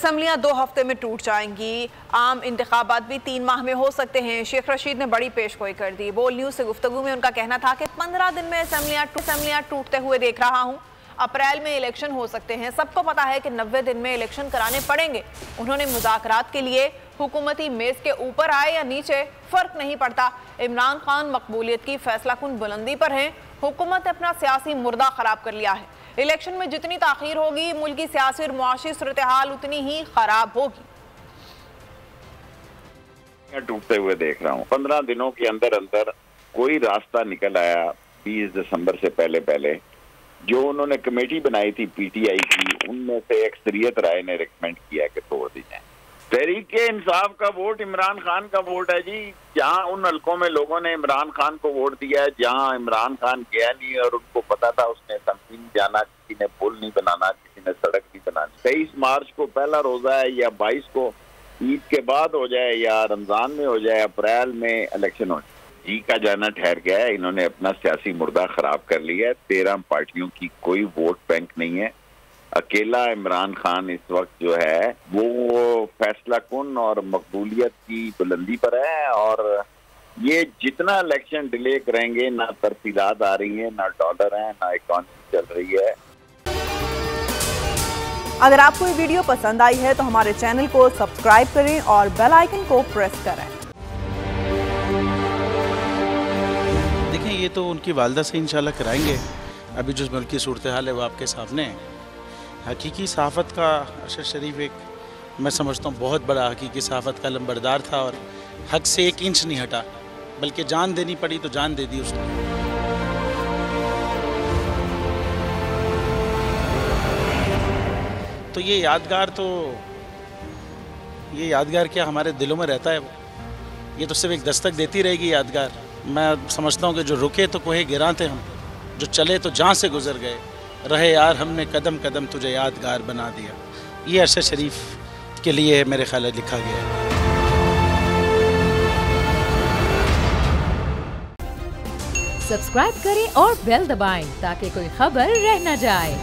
असम्बलियां 2 हफ्ते में टूट जाएंगी, आम इंतखाबात भी 3 माह में हो सकते हैं। शेख रशीद ने बड़ी पेशगोई कर दी। बोल न्यूज़ से गुफ्तगू में उनका कहना था कि 15 दिन में असम्बलियां टूटते हुए देख रहा हूं। अप्रैल में इलेक्शन हो सकते हैं। सबको पता है कि 90 दिन में इलेक्शन कराने पड़ेंगे। उन्होंने मुज़ाकरात के लिए हुकूमती मेज़ के ऊपर आए या नीचे फ़र्क नहीं पड़ता। इमरान खान मकबूलियत की फैसलाकुन बुलंदी पर हैं। हुकूमत ने अपना सियासी मुर्दा ख़राब कर लिया है। इलेक्शन में जितनी ताख़ीर होगी, मुल्क की सियासी और मुआशी सूरत हाल उतनी ही ख़राब होगी। टूटते हुए देख रहा हूँ। 15 दिनों के अंदर अंदर कोई रास्ता निकल आया। 20 दिसंबर से पहले जो उन्होंने कमेटी बनाई थी पीटीआई की, उनमें से अक्सरियत राय ने रिकमेंड किया कि तोड़ दी जाए। तहरीके इंसाफ का वोट इमरान खान का वोट है जी। जहां उन हल्कों में लोगों ने इमरान खान को वोट दिया है, जहां इमरान खान गया नहीं और उनको पता था उसने तमकीन नहीं जाना, किसी ने पुल नहीं बनाना, किसी ने सड़क नहीं बनानी। 23 मार्च को पहला रोजा है या 22 को ईद के बाद हो जाए या रमजान में हो जाए, अप्रैल में इलेक्शन हो जाए। जी का जाना ठहर गया है। इन्होंने अपना सियासी मुर्दा खराब कर लिया है। 13 पार्टियों की कोई वोट बैंक नहीं है। अकेला इमरान खान इस वक्त जो है वो फैसला कुन और मकबूलियत की बुलंदी पर है। और ये जितना इलेक्शन डिले करेंगे, ना तरसीलात आ रही है, ना डॉलर है, ना इकॉनमी चल रही है। अगर आपको ये वीडियो पसंद आई है तो हमारे चैनल को सब्सक्राइब करें और बेल आइकन को प्रेस करें। देखें, ये तो उनकी वालदा से इंशाल्लाह कराएंगे। अभी जो मुल्क की सूरत हाल है वो आपके सामने है। हकीकी सहाफ़त का अरशद शरीफ एक, मैं समझता हूँ, बहुत बड़ा हकीकी सहाफ़त का लंबरदार था और हक से 1 इंच नहीं हटा, बल्कि जान देनी पड़ी तो जान दे दी उसने। तो ये यादगार क्या हमारे दिलों में रहता है। ये तो सिर्फ एक दस्तक देती रहेगी यादगार। मैं समझता हूँ कि जो रुके तो कोहे गिरा थे हम, जो चले तो जहाँ से गुजर गए, रहे यार हमने कदम कदम तुझे यादगार बना दिया। ये अरशद शरीफ के लिए मेरे ख्याल में लिखा गया है। सब्सक्राइब करें और बेल दबाएं ताकि कोई खबर रह न जाए।